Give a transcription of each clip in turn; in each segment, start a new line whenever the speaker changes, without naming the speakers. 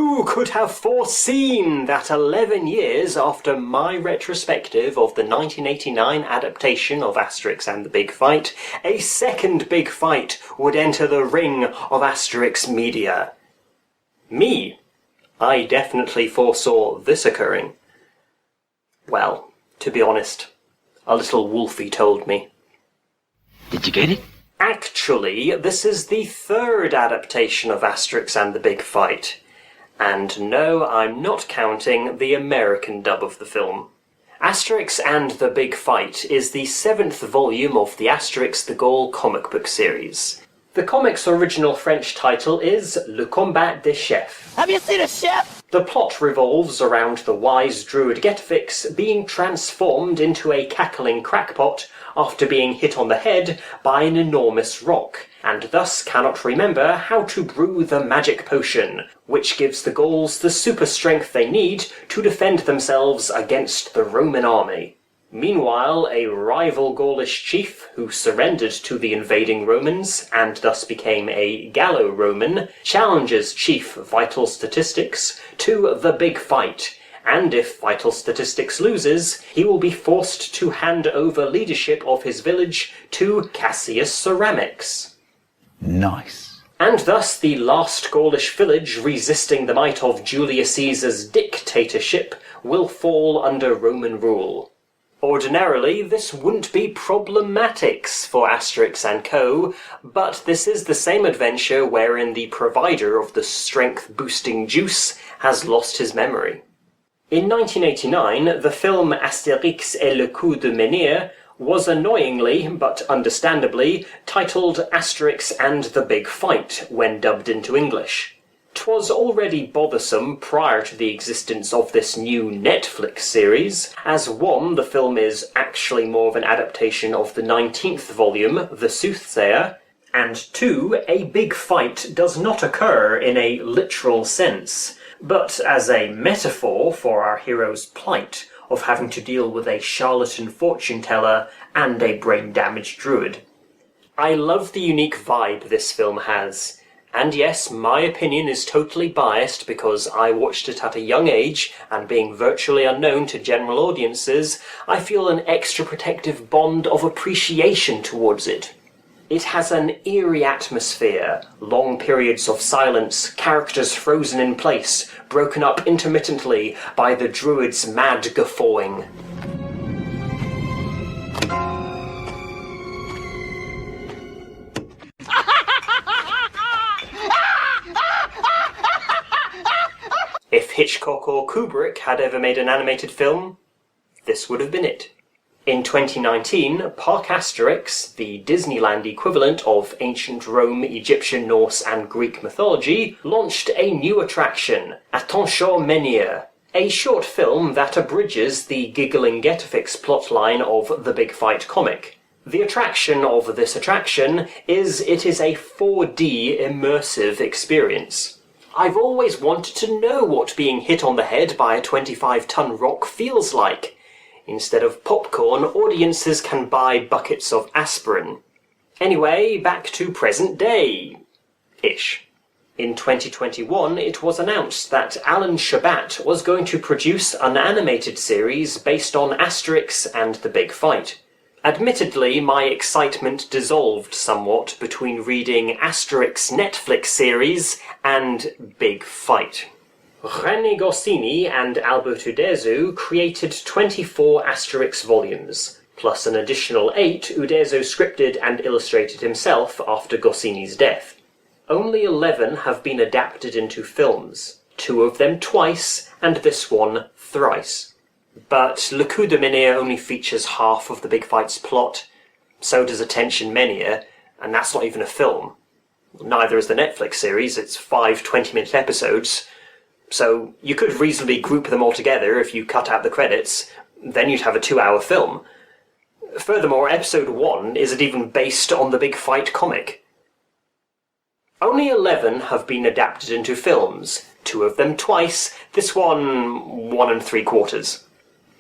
Who could have foreseen that 11 years after my retrospective of the 1989 adaptation of Asterix and the Big Fight, a second big fight would enter the ring of Asterix media? Me. I definitely foresaw this occurring. Well, to be honest, a little wolfie told me.
Did you get it?
Actually, this is the third adaptation of Asterix and the Big Fight. And no, I'm not counting the American dub of the film. Asterix and the Big Fight is the 7th volume of the Asterix the Gaul comic book series. The comic's original French title is Le Combat des Chefs.
Have you seen a chef?
The plot revolves around the wise druid Getafix being transformed into a cackling crackpot after being hit on the head by an enormous rock, and thus cannot remember how to brew the magic potion, which gives the Gauls the super strength they need to defend themselves against the Roman army. Meanwhile, a rival Gaulish chief, who surrendered to the invading Romans, and thus became a Gallo-Roman, challenges Chief Vital Statistics to the big fight, and if Vital Statistics loses, he will be forced to hand over leadership of his village to Cassius Ceramics.
Nice.
And thus the last Gaulish village resisting the might of Julius Caesar's dictatorship will fall under Roman rule. Ordinarily, this wouldn't be problematics for Asterix and Co., but this is the same adventure wherein the provider of the strength-boosting juice has lost his memory. In 1989, the film Asterix et le coup de menhir was annoyingly, but understandably, titled Asterix and the Big Fight when dubbed into English. 'Twas already bothersome prior to the existence of this new Netflix series, as 1, the film is actually more of an adaptation of the 19th volume, The Soothsayer, and 2, a big fight does not occur in a literal sense, but as a metaphor for our hero's plight of having to deal with a charlatan fortune-teller and a brain-damaged druid. I love the unique vibe this film has. And yes, my opinion is totally biased because I watched it at a young age, and being virtually unknown to general audiences, I feel an extra protective bond of appreciation towards it. It has an eerie atmosphere, long periods of silence, characters frozen in place, broken up intermittently by the druid's mad guffawing. If Hitchcock or Kubrick had ever made an animated film, this would have been it. In 2019, Park Asterix, the Disneyland equivalent of ancient Rome, Egyptian, Norse and Greek mythology, launched a new attraction, Attention Menhir, a short film that abridges the giggling Getafix plotline of the Big Fight comic. The attraction of this attraction is it is a 4D immersive experience. I've always wanted to know what being hit on the head by a 25-ton rock feels like. Instead of popcorn, audiences can buy buckets of aspirin. Anyway, back to present day-ish. In 2021, it was announced that Alan Shabat was going to produce an animated series based on Asterix and the Big Fight. Admittedly, my excitement dissolved somewhat between reading Asterix Netflix series and Big Fight. René Goscinny and Alberto Uderzo created 24 Asterix volumes, plus an additional 8 Uderzo scripted and illustrated himself after Goscinny's death. Only 11 have been adapted into films, 2 of them twice, and this one thrice. But Le Coup de Menhir only features half of the Big Fight's plot, so does Attention Menhir, and that's not even a film. Neither is the Netflix series, it's 5 20-minute episodes, so you could reasonably group them all together if you cut out the credits, then you'd have a 2-hour film. Furthermore, episode 1 isn't even based on the Big Fight comic. Only 11 have been adapted into films, 2 of them twice, this one 1 3/4.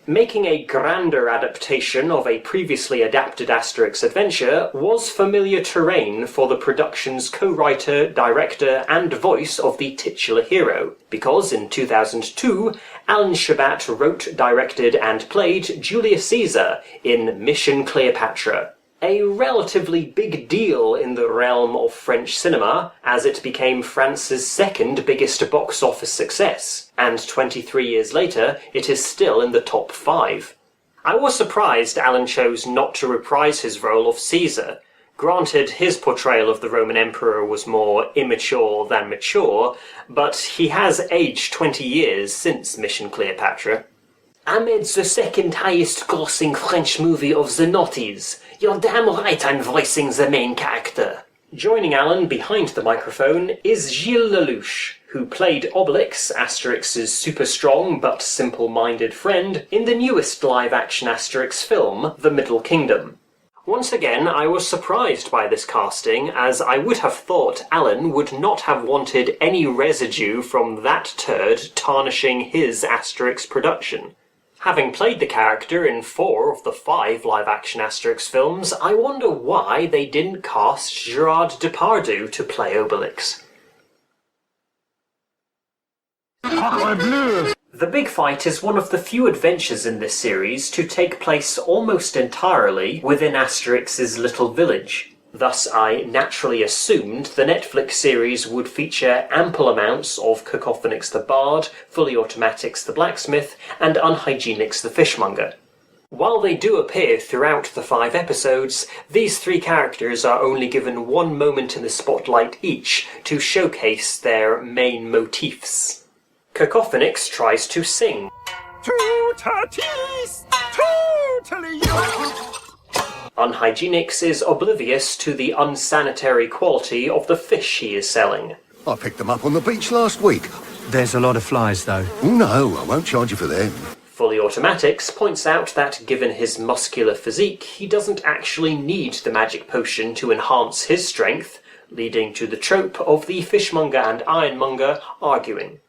Making a grander adaptation of a previously adapted Asterix adventure was familiar terrain for the production's co-writer, director and voice of the titular hero, because in 2002, Alan Shabat wrote, directed and played Julius Caesar in Mission Cleopatra. A relatively big deal in the realm of French cinema, as it became France's second biggest box office success, and 23 years later it is still in the top 5. I was surprised Alan chose not to reprise his role of Caesar. Granted, his portrayal of the Roman Emperor was more immature than mature, but he has aged 20 years since Mission Cleopatra. I made the second highest grossing French movie of the noughties. You're damn right I'm voicing the main character. Joining Alan behind the microphone is Gilles Lelouch, who played Obelix, Asterix's super-strong but simple-minded friend, in the newest live-action Asterix film, The Middle Kingdom. Once again, I was surprised by this casting, as I would have thought Alan would not have wanted any residue from that turd tarnishing his Asterix production. Having played the character in 4 of the 5 live-action Asterix films, I wonder why they didn't cast Gerard Depardieu to play Obelix. The Big Fight is one of the few adventures in this series to take place almost entirely within Asterix's little village. Thus, I naturally assumed the Netflix series would feature ample amounts of Cacophonix the Bard, Fully Automatix the Blacksmith, and Unhygienix the Fishmonger. While they do appear throughout the 5 episodes, these 3 characters are only given one moment in the spotlight each to showcase their main motifs. Cacophonix tries to sing.
Totally
Unhygienix is oblivious to the unsanitary quality of the fish he is selling.
I picked them up on the beach last week.
There's a lot of flies, though.
Oh no, I won't charge you for them.
Fully Automatix points out that given his muscular physique, he doesn't actually need the magic potion to enhance his strength, leading to the trope of the fishmonger and ironmonger arguing.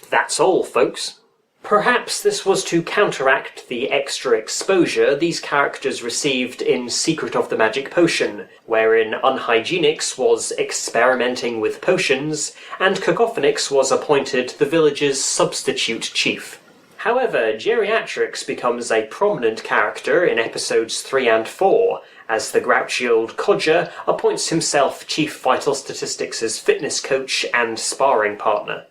That's all, folks. Perhaps this was to counteract the extra exposure these characters received in Secret of the Magic Potion, wherein Unhygienix was experimenting with potions, and Cacophonix was appointed the village's substitute chief. However, Geriatrix becomes a prominent character in episodes 3 and 4, as the grouchy old codger appoints himself Chief Vital Statistics' fitness coach and sparring partner.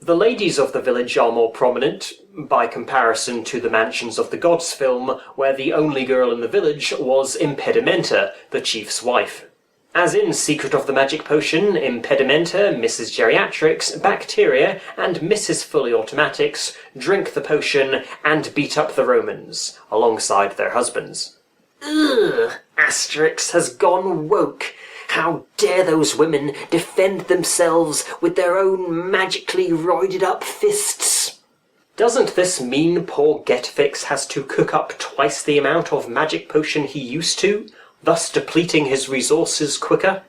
The ladies of the village are more prominent, by comparison to the Mansions of the Gods film, where the only girl in the village was Impedimenta, the chief's wife. As in Secret of the Magic Potion, Impedimenta, Mrs. Geriatrix, Bacteria, and Mrs. Fully Automatix drink the potion and beat up the Romans, alongside their husbands. Ugh, Asterix has gone woke. How dare those women defend themselves with their own magically roided up fists? Doesn't this mean poor Getfix has to cook up twice the amount of magic potion he used to, thus depleting his resources quicker?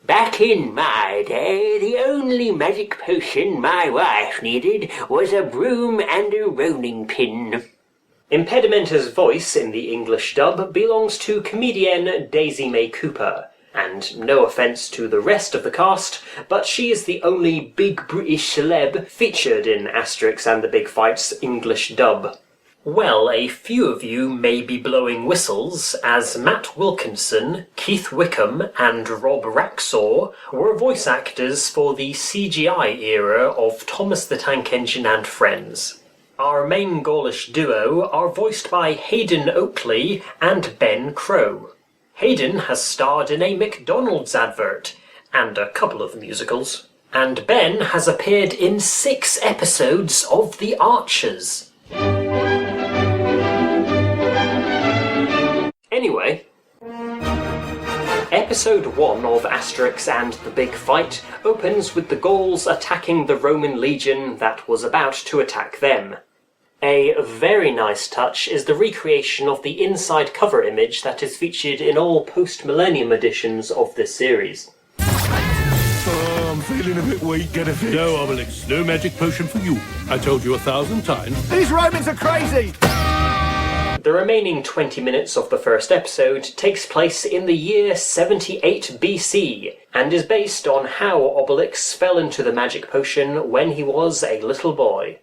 Back in my day, the only magic potion my wife needed was a broom and a rolling pin. Impedimenta's voice in the English dub belongs to comedienne Daisy May Cooper. And no offence to the rest of the cast, but she is the only big British celeb featured in Asterix and the Big Fight's English dub. Well, a few of you may be blowing whistles, as Matt Wilkinson, Keith Wickham and Rob Raxor were voice actors for the CGI era of Thomas the Tank Engine and Friends. Our main Gaulish duo are voiced by Hayden Oakley and Ben Crow. Hayden has starred in a McDonald's advert, and a couple of musicals. And Ben has appeared in 6 episodes of The Archers. Anyway, Episode 1 of Asterix and the Big Fight opens with the Gauls attacking the Roman legion that was about to attack them. A very nice touch is the recreation of the inside cover image that is featured in all post-millennium editions of this series.
Oh, I'm feeling a bit weak, get a fix.
No, Obelix, no magic potion for you. I told you 1,000 times.
These Romans are crazy!
The remaining 20 minutes of the first episode takes place in the year 78 BC, and is based on how Obelix fell into the magic potion when he was a little boy.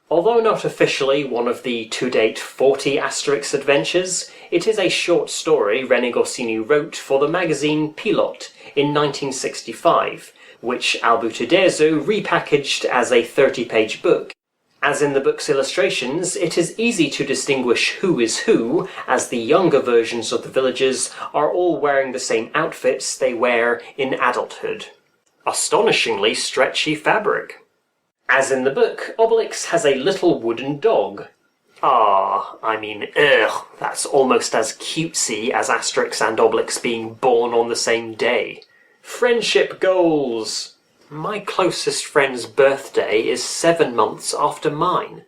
Although not officially one of the to-date 40 Asterix adventures, it is a short story René Goscinny wrote for the magazine Pilote in 1965, which Alberto Uderzo repackaged as a 30-page book. As in the book's illustrations, it is easy to distinguish who is who, as the younger versions of the villagers are all wearing the same outfits they wear in adulthood. Astonishingly stretchy fabric. As in the book, Obelix has a little wooden dog. That's almost as cutesy as Asterix and Obelix being born on the same day. Friendship goals! My closest friend's birthday is 7 months after mine.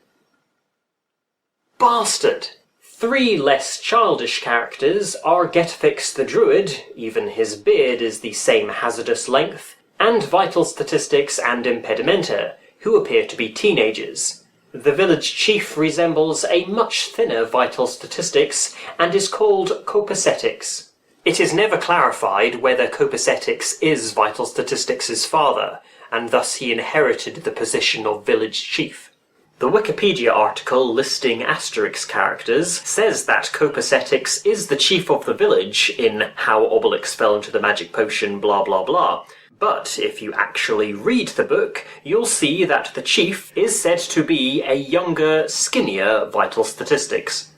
Bastard! 3 less childish characters are Getafix the druid, even his beard is the same hazardous length, and Vital Statistics and Impedimenta, who appear to be teenagers. The village chief resembles a much thinner Vital Statistics and is called Copacetic. It is never clarified whether Copacetic is Vital Statistics' father, and thus he inherited the position of village chief. The Wikipedia article listing Asterix characters says that Copacetic is the chief of the village in How Obelix Fell into the Magic Potion blah blah blah, but if you actually read the book, you'll see that the chief is said to be a younger, skinnier Vital Statistics.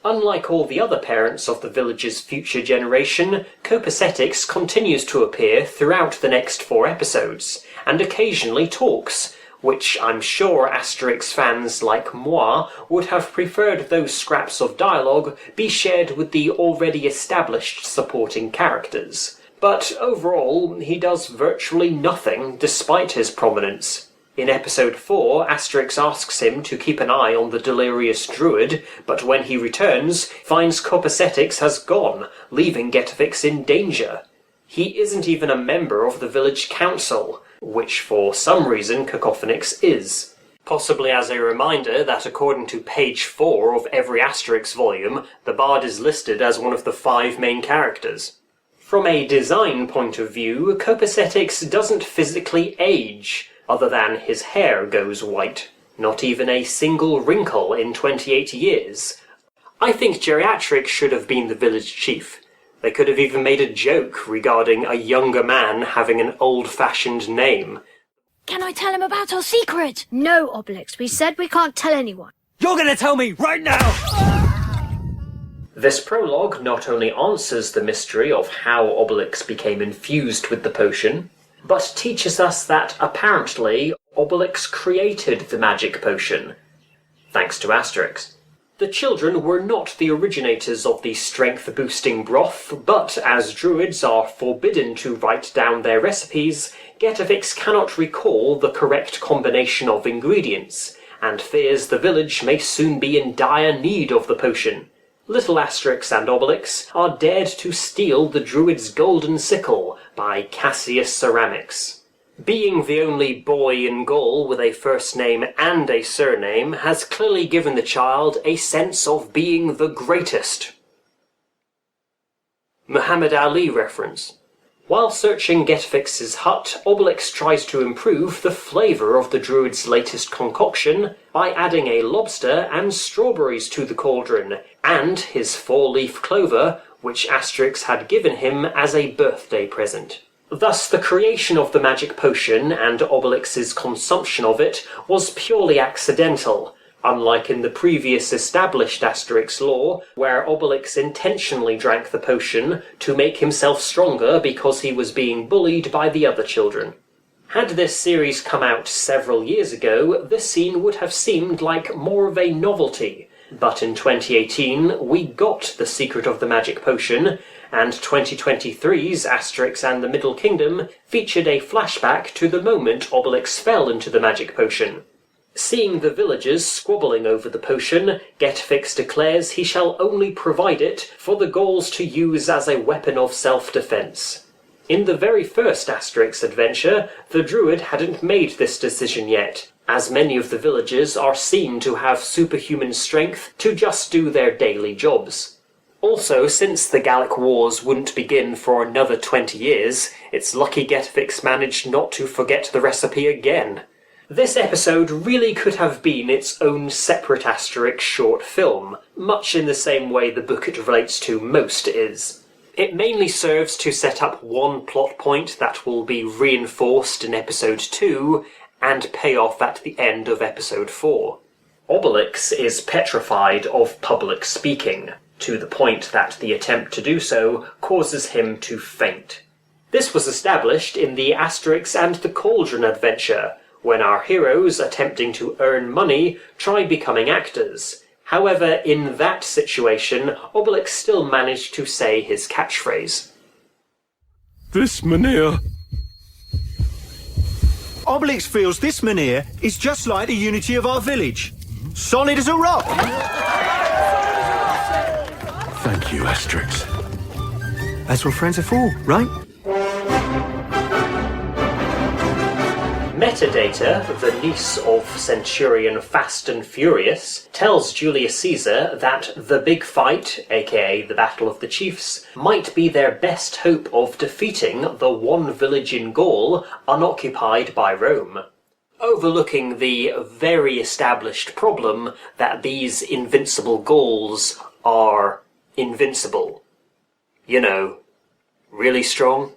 Unlike all the other parents of the village's future generation, Copacetic continues to appear throughout the next 4 episodes, and occasionally talks, which I'm sure Asterix fans like moi would have preferred those scraps of dialogue be shared with the already established supporting characters. But overall, he does virtually nothing despite his prominence. In episode 4, Asterix asks him to keep an eye on the delirious druid, but when he returns, finds Copacetic has gone, leaving Getafix in danger. He isn't even a member of the village council, which for some reason Cacophonix is. Possibly as a reminder that according to page 4 of every Asterix volume, the bard is listed as one of the 5 main characters. From a design point of view, Copacetic doesn't physically age, other than his hair goes white. Not even a single wrinkle in 28 years. I think Geriatrix should have been the village chief. They could have even made a joke regarding a younger man having an old-fashioned name.
Can I tell him about our secret? No, Obelix, we said we can't tell anyone.
You're gonna tell me right now!
This prologue not only answers the mystery of how Obelix became infused with the potion, but teaches us that, apparently, Obelix created the magic potion, thanks to Asterix. The children were not the originators of the strength-boosting broth, but as druids are forbidden to write down their recipes, Getafix cannot recall the correct combination of ingredients, and fears the village may soon be in dire need of the potion. Little Asterix and Obelix are dared to steal the druid's golden sickle by Cassius Ceramics. Being the only boy in Gaul with a first name and a surname has clearly given the child a sense of being the greatest. Muhammad Ali reference. While searching Getafix's hut, Obelix tries to improve the flavour of the druid's latest concoction by adding a lobster and strawberries to the cauldron, and his 4-leaf clover, which Asterix had given him as a birthday present. Thus, the creation of the magic potion and Obelix's consumption of it was purely accidental, unlike in the previous established Asterix lore, where Obelix intentionally drank the potion to make himself stronger because he was being bullied by the other children. Had this series come out several years ago, this scene would have seemed like more of a novelty, but in 2018 we got the secret of the magic potion, and 2023's Asterix and the Middle Kingdom featured a flashback to the moment Obelix fell into the magic potion. Seeing the villagers squabbling over the potion, Getafix declares he shall only provide it for the Gauls to use as a weapon of self-defence. In the very first Asterix adventure, the druid hadn't made this decision yet, as many of the villagers are seen to have superhuman strength to just do their daily jobs. Also, since the Gallic Wars wouldn't begin for another 20 years, it's lucky Getafix managed not to forget the recipe again. This episode really could have been its own separate Asterix short film, much in the same way the book it relates to most is. It mainly serves to set up one plot point that will be reinforced in episode 2 and pay off at the end of episode 4. Obelix is petrified of public speaking, to the point that the attempt to do so causes him to faint. This was established in the Asterix and the Cauldron adventure, when our heroes attempting to earn money try becoming actors. However, in that situation, Obelix still managed to say his catchphrase.
This manure.
Obelix feels this manure is just like the unity of our village. Solid as a rock.
Thank you, Asterix.
That's what friends are for, right?
Metadata, the niece of Centurion Fast and Furious, tells Julius Caesar that the big fight, aka the Battle of the Chiefs, might be their best hope of defeating the one village in Gaul unoccupied by Rome, overlooking the very established problem that these invincible Gauls are invincible. You know, really strong.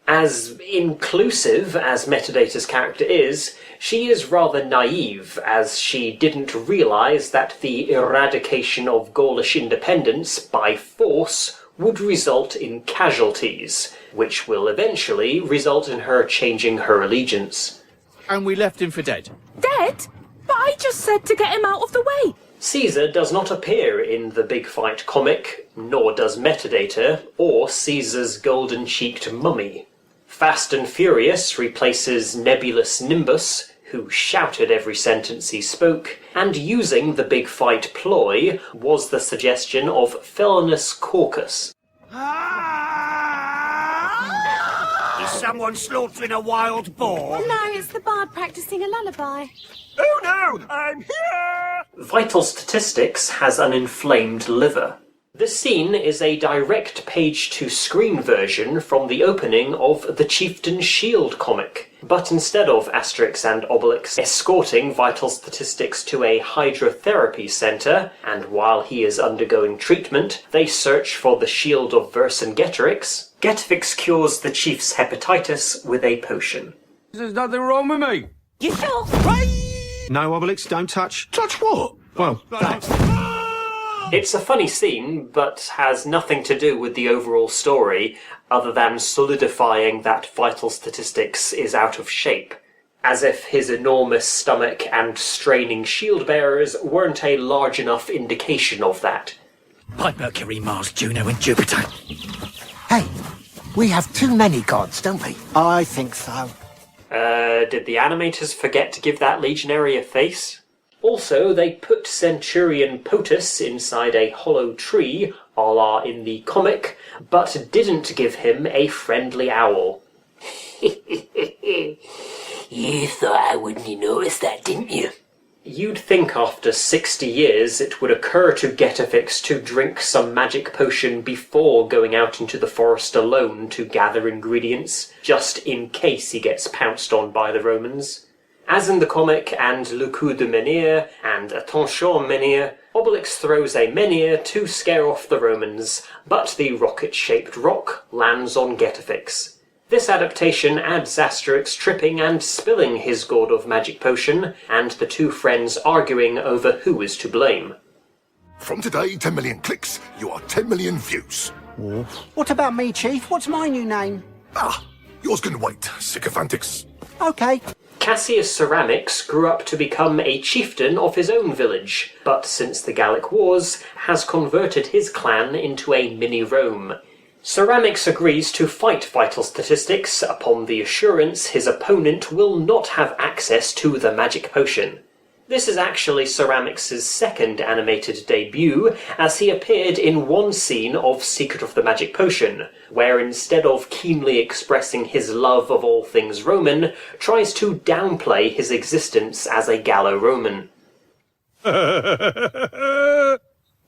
As inclusive as Metadata's character is, she is rather naive, as she didn't realise that the eradication of Gaulish independence by force would result in casualties, which will eventually result in her changing her allegiance.
And we left him for dead.
Dead? But I just said to get him out of the way.
Caesar does not appear in the Big Fight comic, nor does Metadata, or Caesar's golden-cheeked mummy. Fast and Furious replaces nebulous Nimbus, who shouted every sentence he spoke, and using the Big Fight ploy was the suggestion of Felonious Caucus.
Is someone slaughtering a wild boar?
No, it's the bard practicing a lullaby.
Oh no, I'm here!
Vital Statistics has an inflamed liver. The scene is a direct page-to-screen version from the opening of the Chieftain's Shield comic, but instead of Asterix and Obelix escorting Vital Statistics to a hydrotherapy centre, and while he is undergoing treatment, they search for the shield of Vercingetorix, Getafix cures the chief's hepatitis with a potion.
There's nothing wrong with me.
You sure?
No, Obelix, don't touch.
Touch what?
Well, that.
It's a funny scene, but has nothing to do with the overall story, other than solidifying that Vital Statistics is out of shape, as if his enormous stomach and straining shield bearers weren't a large enough indication of that.
By Mercury, Mars, Juno, and Jupiter.
Hey, we have too many gods, don't we? I think so.
Did the animators forget to give that legionary a face? Also, they put Centurion Potus inside a hollow tree, a la in the comic, but didn't give him a friendly owl.
You thought I wouldn't have noticed that, didn't you?
You'd think after 60 years it would occur to Getafix to drink some magic potion before going out into the forest alone to gather ingredients, just in case he gets pounced on by the Romans. As in the comic and Le Coup de Menhir and Attention Menhir, Obelix throws a menhir to scare off the Romans, but the rocket-shaped rock lands on Getafix. This adaptation adds Asterix tripping and spilling his gourd of magic potion, and the two friends arguing over who is to blame.
From today, 10 million clicks, you are 10 million views.
What about me, Chief? What's my new name?
Yours can wait, sycophantix.
Okay.
Cassius Ceramics grew up to become a chieftain of his own village, but since the Gallic Wars, has converted his clan into a mini-Rome. Ceramics agrees to fight Vital Statistics upon the assurance his opponent will not have access to the magic potion. This is actually Ceramic's second animated debut, as he appeared in one scene of Secret of the Magic Potion, where instead of keenly expressing his love of all things Roman, tries to downplay his existence as a Gallo-Roman.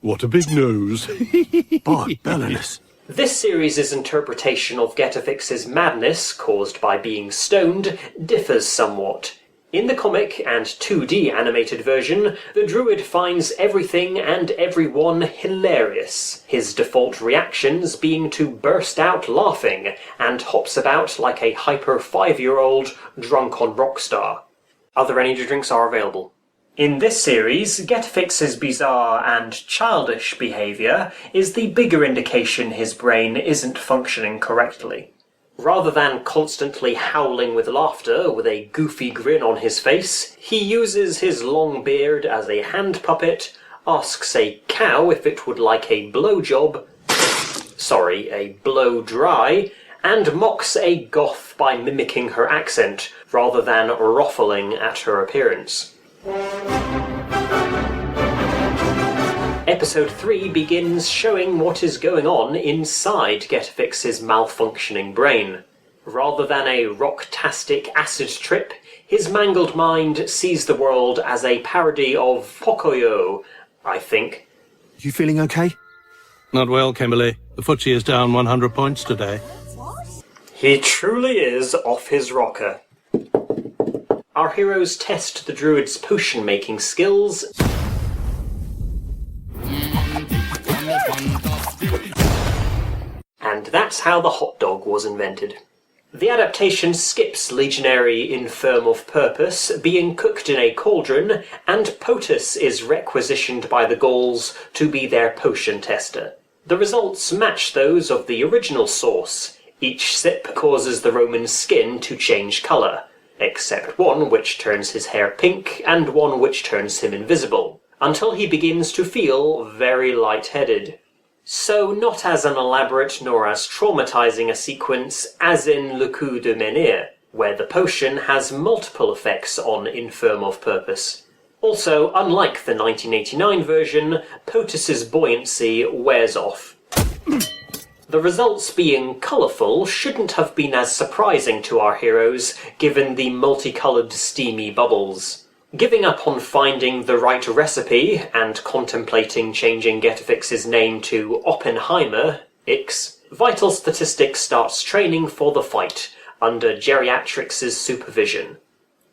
What a big nose.
By Belinus.
This series' interpretation of Getafix's madness, caused by being stoned, differs somewhat. In the comic and 2D animated version, the druid finds everything and everyone hilarious, his default reactions being to burst out laughing, and hops about like a hyper 5-year-old drunk on Rockstar. Other energy drinks are available. In this series, Getafix's bizarre and childish behaviour is the bigger indication his brain isn't functioning correctly. Rather than constantly howling with laughter with a goofy grin on his face, he uses his long beard as a hand puppet, asks a cow if it would like a blowjob, a blow dry, and mocks a goth by mimicking her accent, rather than ruffling at her appearance. Episode 3 begins showing what is going on inside Getafix's malfunctioning brain. Rather than a rocktastic acid trip, his mangled mind sees the world as a parody of Pocoyo, I think.
You feeling okay?
Not well, Kimberly. The FTSE is down 100 points today.
He truly is off his rocker. Our heroes test the druid's potion-making skills, and that's how the hot dog was invented. The adaptation skips legionary infirm of purpose being cooked in a cauldron, and Potus is requisitioned by the Gauls to be their potion tester. The results match those of the original source. Each sip causes the Roman's skin to change colour, except one which turns his hair pink and one which turns him invisible, until he begins to feel very lightheaded. So not as an elaborate nor as traumatizing a sequence as in Le Coup de Menhir, where the potion has multiple effects on infirm of purpose. Also, unlike the 1989 version, Potus's buoyancy wears off. The results being colourful shouldn't have been as surprising to our heroes, given the multicoloured steamy bubbles. Giving up on finding the right recipe and contemplating changing Getafix's name to Oppenheimer, Vital Statistics starts training for the fight, under Geriatrix's supervision.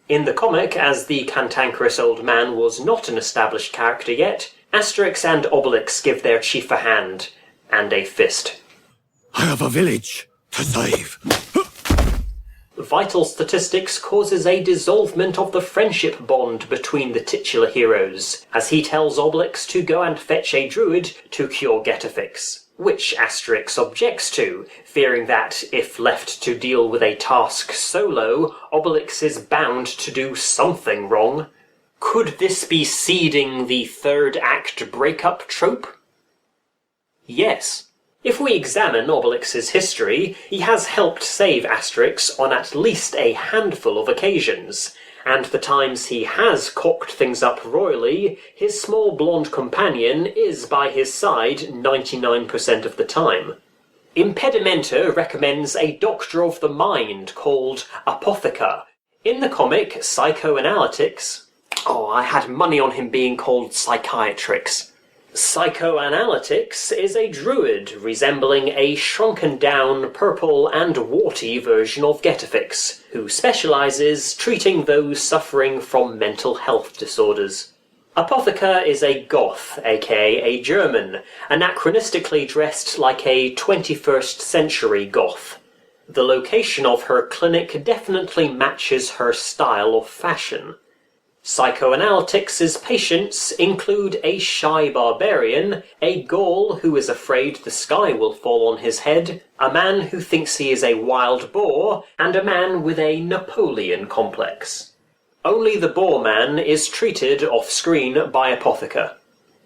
In the comic, as the cantankerous old man was not an established character yet, Asterix and Obelix give their chief a hand, and a fist.
I have a village to save.
Vital Statistics causes a dissolvement of the friendship bond between the titular heroes, as he tells Obelix to go and fetch a druid to cure Getafix, which Asterix objects to, fearing that, if left to deal with a task solo, Obelix is bound to do something wrong. Could this be seeding the third act breakup trope? Yes. If we examine Obelix's history, he has helped save Asterix on at least a handful of occasions, and the times he has cocked things up royally, his small blonde companion is by his side 99% of the time. Impedimenta recommends a doctor of the mind called Apotheca. In the comic Psychoanalytics... I had money on him being called Psychiatrix. Psychoanalytics is a druid resembling a shrunken-down, purple and warty version of Getafix, who specialises treating those suffering from mental health disorders. Apotheca is a goth, aka a German, anachronistically dressed like a 21st century goth. The location of her clinic definitely matches her style of fashion. Psychoanalytics' patients include a shy barbarian, a Gaul who is afraid the sky will fall on his head, a man who thinks he is a wild boar, and a man with a Napoleon complex. Only the boar man is treated off-screen by Apotheca.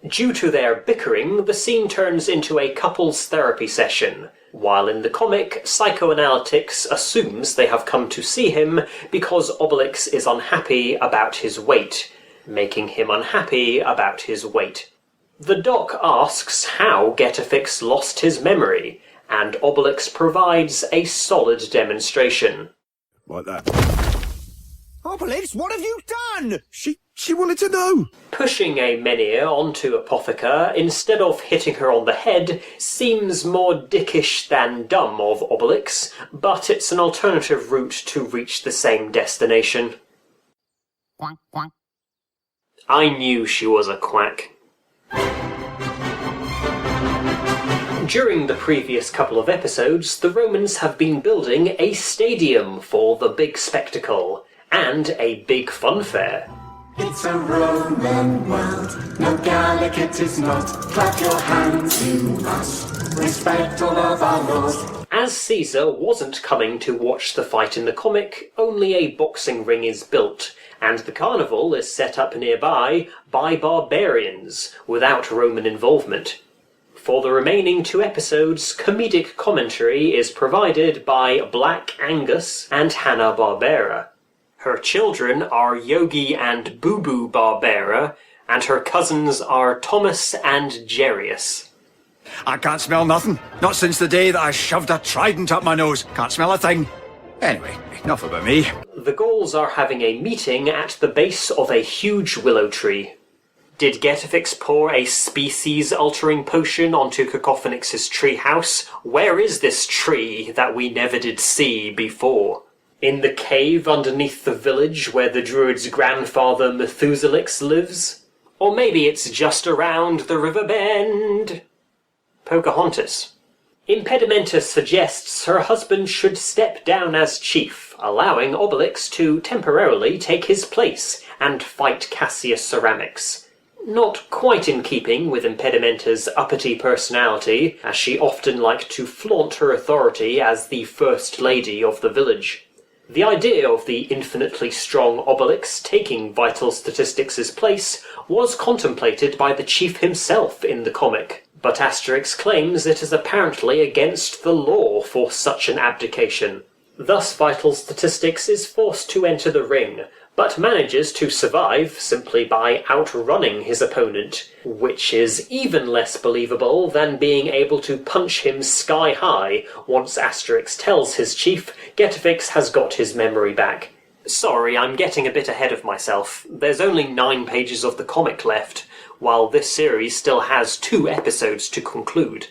Due to their bickering, the scene turns into a couples therapy session, while in the comic, Psychoanalytics assumes they have come to see him because Obelix is unhappy about his weight, making him unhappy about his weight. The doc asks how Getafix lost his memory, and Obelix provides a solid demonstration.
Like that.
Obelix, what have you done?
She wanted to know.
Pushing a menhir onto Apotheca instead of hitting her on the head seems more dickish than dumb of Obelix, but it's an alternative route to reach the same destination.
Quack, quack.
I knew she was a quack. During the previous couple of episodes, the Romans have been building a stadium for the big spectacle, and a big funfair.
It's a Roman world, no Gallic it is not. Clap your hands, you must. Respect all of our laws.
As Caesar wasn't coming to watch the fight in the comic, only a boxing ring is built, and the carnival is set up nearby by barbarians, without Roman involvement. For the remaining 2 episodes, comedic commentary is provided by Black Angus and Hanna-Barbera. Her children are Yogi and Boo Boo Barbera, and her cousins are Thomas and Jarius.
I can't smell nothing. Not since the day that I shoved a trident up my nose. Can't smell a thing. Anyway, enough about me.
The Gauls are having a meeting at the base of a huge willow tree. Did Getafix pour a species-altering potion onto Cacophonix's treehouse? Where is this tree that we never did see before? In the cave underneath the village where the druid's grandfather Methuselix lives? Or maybe it's just around the river bend? Pocahontas. Impedimenta suggests her husband should step down as chief, allowing Obelix to temporarily take his place and fight Cassius Ceramics. Not quite in keeping with Impedimenta's uppity personality, as she often liked to flaunt her authority as the First Lady of the village. The idea of the infinitely strong Obelix taking Vital Statistics' place was contemplated by the chief himself in the comic, but Asterix claims it is apparently against the law for such an abdication. Thus Vital Statistics is forced to enter the ring, but manages to survive simply by outrunning his opponent, which is even less believable than being able to punch him sky high once Asterix tells his chief Getafix has got his memory back. Sorry, I'm getting a bit ahead of myself. There's only 9 pages of the comic left, while this series still has 2 episodes to conclude.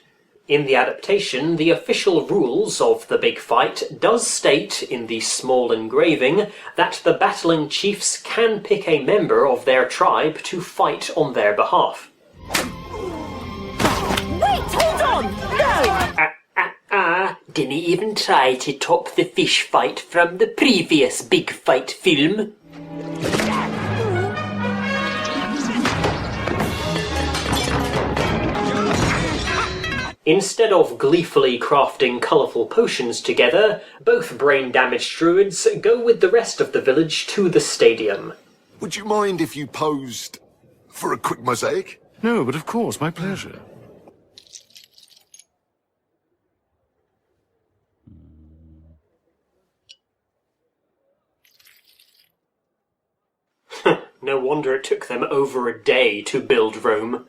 In the adaptation, the official rules of the big fight does state in the small engraving that the battling chiefs can pick a member of their tribe to fight on their behalf.
Wait, hold on! No!
Didn't even try to top the fish fight from the previous big fight film.
Instead of gleefully crafting colourful potions together, both brain-damaged druids go with the rest of the village to the stadium.
Would you mind if you posed for a quick mosaic?
No, but of course, my pleasure.
No wonder it took them over a day to build Rome.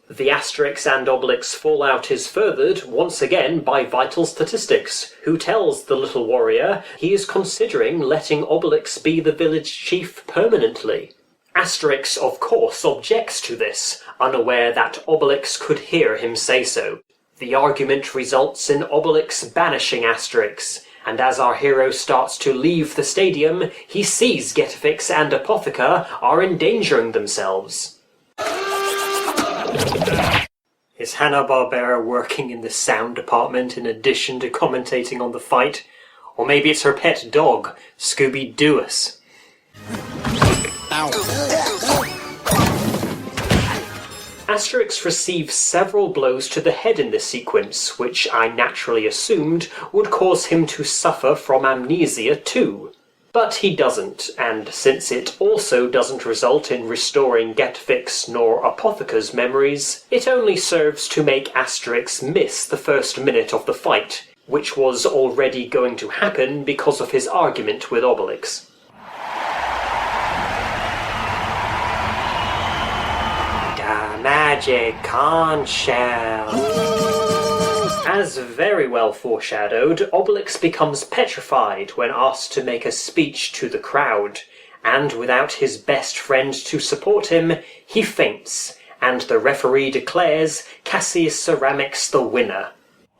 The Asterix and Obelix fallout is furthered once again by Vital Statistics, who tells the little warrior he is considering letting Obelix be the village chief permanently. Asterix, of course, objects to this, unaware that Obelix could hear him say so. The argument results in Obelix banishing Asterix, and as our hero starts to leave the stadium, he sees Getafix and Apotheca are endangering themselves. Is Hanna-Barbera working in the sound department in addition to commentating on the fight? Or maybe it's her pet dog, Scooby-Doous. Asterix receives several blows to the head in this sequence, which I naturally assumed would cause him to suffer from amnesia too. But he doesn't, and since it also doesn't result in restoring Getafix nor Apotheca's memories, it only serves to make Asterix miss the first minute of the fight, which was already going to happen because of his argument with Obelix. magic conch shell. As very well foreshadowed, Obelix becomes petrified when asked to make a speech to the crowd, and without his best friend to support him, he faints, and the referee declares Cassius Ceramics the winner.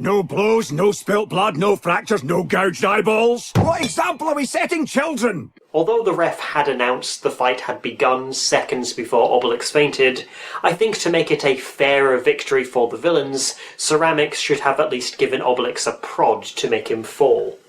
No blows, no spilt blood, no fractures, no gouged eyeballs. What example are we setting, children?
Although the ref had announced the fight had begun seconds before Obelix fainted, I think to make it a fairer victory for the villains, Ceramics should have at least given Obelix a prod to make him fall.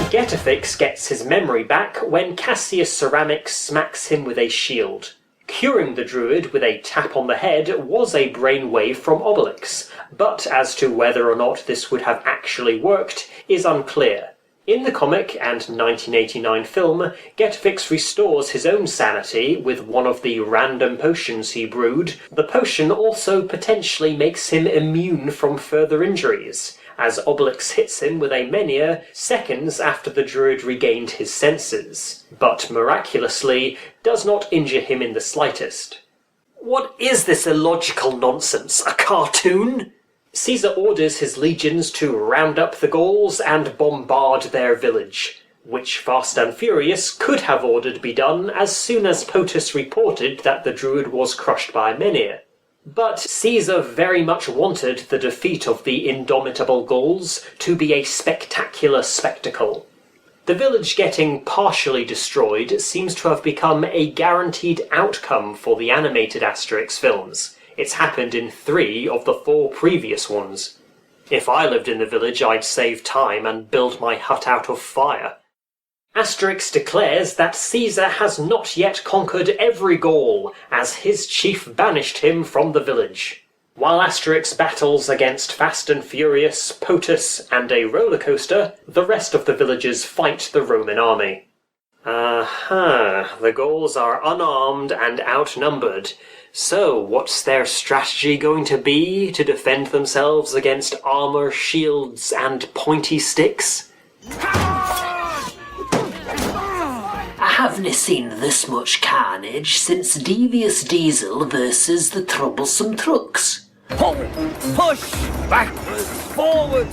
Getafix gets his memory back when Cassius Ceramics smacks him with a shield. Curing the druid with a tap on the head was a brainwave from Obelix, but as to whether or not this would have actually worked is unclear. In the comic and 1989 film, Getafix restores his own sanity with one of the random potions he brewed. The potion also potentially makes him immune from further injuries, as Obelix hits him with a menhir seconds after the druid regained his senses, but miraculously does not injure him in the slightest. What is this illogical nonsense? A cartoon? Caesar orders his legions to round up the Gauls and bombard their village, which Fast and Furious could have ordered be done as soon as POTUS reported that the druid was crushed by a menhir. But Caesar very much wanted the defeat of the indomitable Gauls to be a spectacular spectacle. The village getting partially destroyed seems to have become a guaranteed outcome for the animated Asterix films. It's happened in 3 of the 4 previous ones. If I lived in the village, I'd save time and build my hut out of fire. Asterix declares that Caesar has not yet conquered every Gaul, as his chief banished him from the village. While Asterix battles against Fast and Furious, POTUS, and a roller coaster, the rest of the villagers fight the Roman army. The Gauls are unarmed and outnumbered. So, what's their strategy going to be to defend themselves against armour, shields, and pointy sticks?
I haven't seen this much carnage since Devious Diesel versus the Troublesome Trucks.
Pull, push, backwards, forward.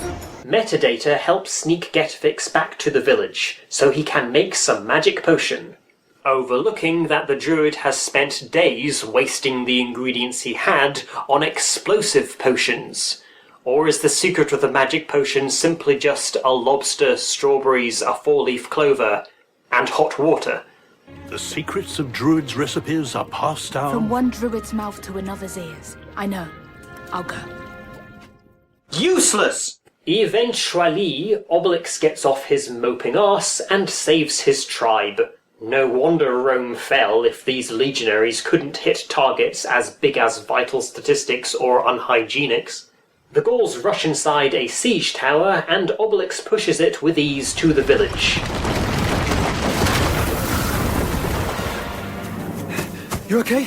Metadata helps sneak Getafix back to the village, so he can make some magic potion. Overlooking that the druid has spent days wasting the ingredients he had on explosive potions. Or is the secret of the magic potion simply just a lobster, strawberries, a 4-leaf clover, and hot water?
The secrets of druids' recipes are passed down
From one druid's mouth to another's ears. I know. I'll go.
Useless! Eventually, Obelix gets off his moping arse and saves his tribe. No wonder Rome fell if these legionaries couldn't hit targets as big as vital statistics or unhygienics. The Gauls rush inside a siege tower, and Obelix pushes it with ease to the village.
You okay?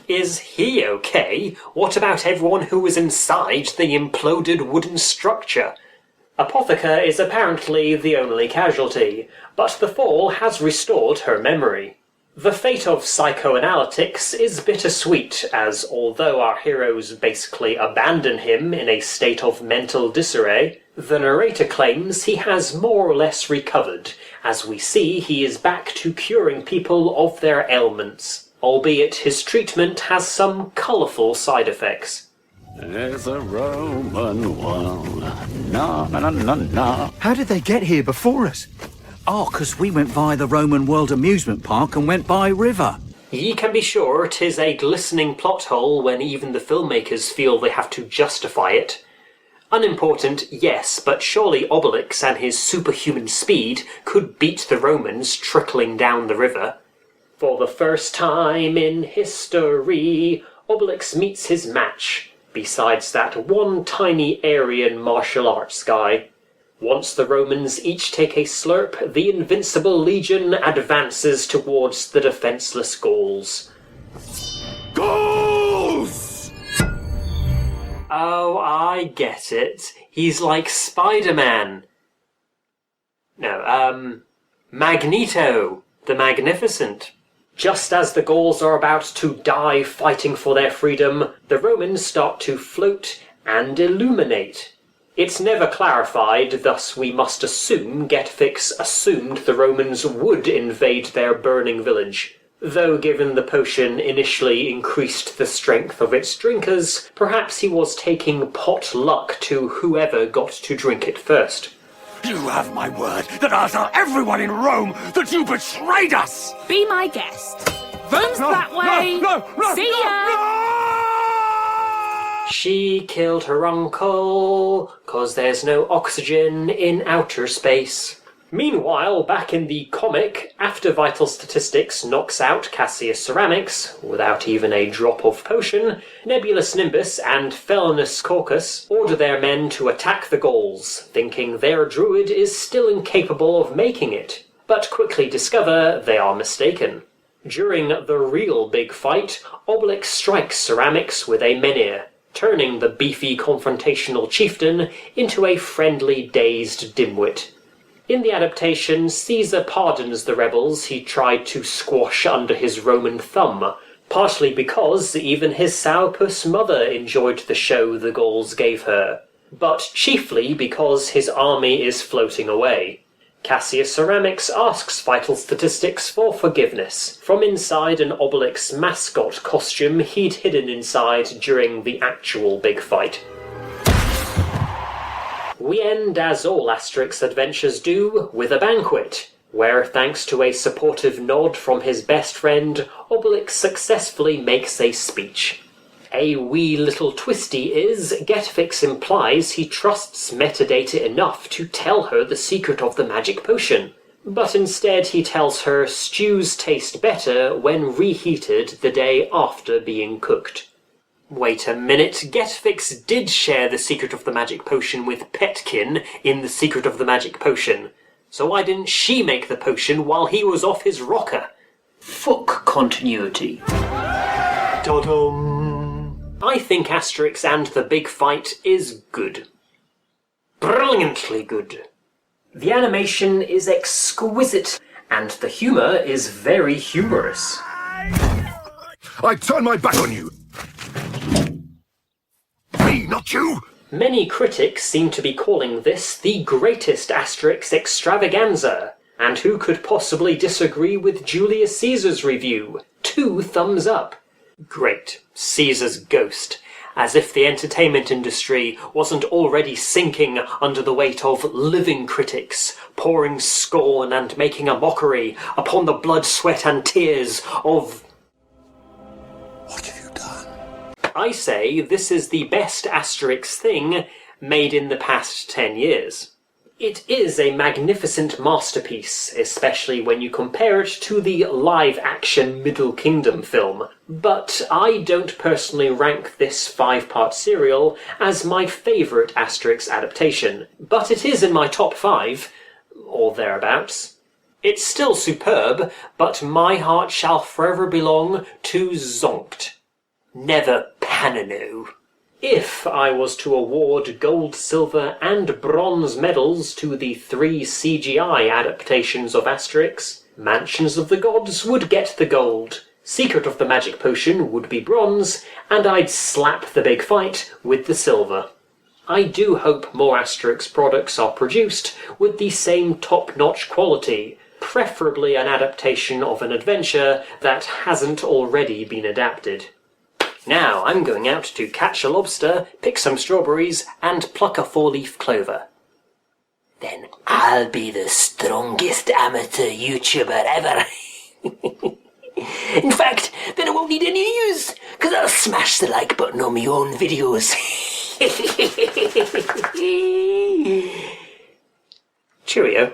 Is he okay? What about everyone who was inside the imploded wooden structure? Apotheca is apparently the only casualty, but the fall has restored her memory. The fate of psychoanalytics is bittersweet, as although our heroes basically abandon him in a state of mental disarray, the narrator claims he has more or less recovered, as we see he is back to curing people of their ailments, albeit his treatment has some colourful side effects.
There's a Roman wall. Na na na na na.
How did they get here before us? Oh, 'cause we went via the Roman World Amusement Park and went by river.
Ye can be sure 'tis a glistening plot hole when even the filmmakers feel they have to justify it. Unimportant, yes, but surely Obelix and his superhuman speed could beat the Romans trickling down the river. For the first time in history, Obelix meets his match, besides that one tiny Aryan martial arts guy. Once the Romans each take a slurp, the invincible legion advances towards the defenceless Gauls.
Gauls!
Oh, I get it. He's like Spider-Man. No, Magneto, the Magnificent. Just as the Gauls are about to die fighting for their freedom, the Romans start to float and illuminate. It's never clarified, thus we must assume Getfix assumed the Romans would invade their burning village. Though given the potion initially increased the strength of its drinkers, perhaps he was taking pot luck to whoever got to drink it first.
You have my word that I'll tell everyone in Rome that you betrayed us!
Be my guest. Rome's that way. See ya!
She killed her uncle, 'cause there's no oxygen in outer space. Meanwhile, back in the comic, after Vital Statistics knocks out Cassius Ceramics, without even a drop of potion, Nebulous Nimbus and Felonous Caucus order their men to attack the Gauls, thinking their druid is still incapable of making it, but quickly discover they are mistaken. During the real big fight, Obelix strikes Ceramics with a menhir, turning the beefy confrontational chieftain into a friendly, dazed dimwit. In the adaptation, Caesar pardons the rebels he tried to squash under his Roman thumb, partly because even his sourpuss mother enjoyed the show the Gauls gave her, but chiefly because his army is floating away. Cassius Ceramics asks Vital Statistics for forgiveness from inside an Obelix mascot costume he'd hidden inside during the actual big fight. We end, as all Asterix adventures do, with a banquet, where thanks to a supportive nod from his best friend, Obelix successfully makes a speech. A wee little twisty is, Getfix implies he trusts metadata enough to tell her the secret of the magic potion, but instead he tells her stews taste better when reheated the day after being cooked. Wait a minute, Getfix did share the secret of the magic potion with Petkin in The Secret of the Magic Potion, so why didn't she make the potion while he was off his rocker?
Fuck continuity.
Ta-dum! I think Asterix and the Big Fight is good. Brilliantly good. The animation is exquisite, and the humour is very humorous.
I turn my back on you! Me, not you!
Many critics seem to be calling this the greatest Asterix extravaganza, and who could possibly disagree with Julius Caesar's review? 2 thumbs up. Great. Caesar's ghost. As if the entertainment industry wasn't already sinking under the weight of living critics, pouring scorn and making a mockery upon the blood, sweat and tears of...
What have you done?
I say this is the best Asterix thing made in the past 10 years. It is a magnificent masterpiece, especially when you compare it to the live-action Middle Kingdom film, but I don't personally rank this 5-part serial as my favourite Asterix adaptation, but it is in my top 5, or thereabouts. It's still superb, but my heart shall forever belong to Zonkt. Never Panino. If I was to award gold, silver and bronze medals to the 3 CGI adaptations of Asterix, Mansions of the Gods would get the gold, Secret of the Magic Potion would be bronze, and I'd slap the Big Fight with the silver. I do hope more Asterix products are produced with the same top-notch quality, preferably an adaptation of an adventure that hasn't already been adapted. Now I'm going out to catch a lobster, pick some strawberries, and pluck a 4-leaf clover.
Then I'll be the strongest amateur YouTuber ever. In fact, then I won't need any news, because I'll smash the like button on my own videos.
Cheerio.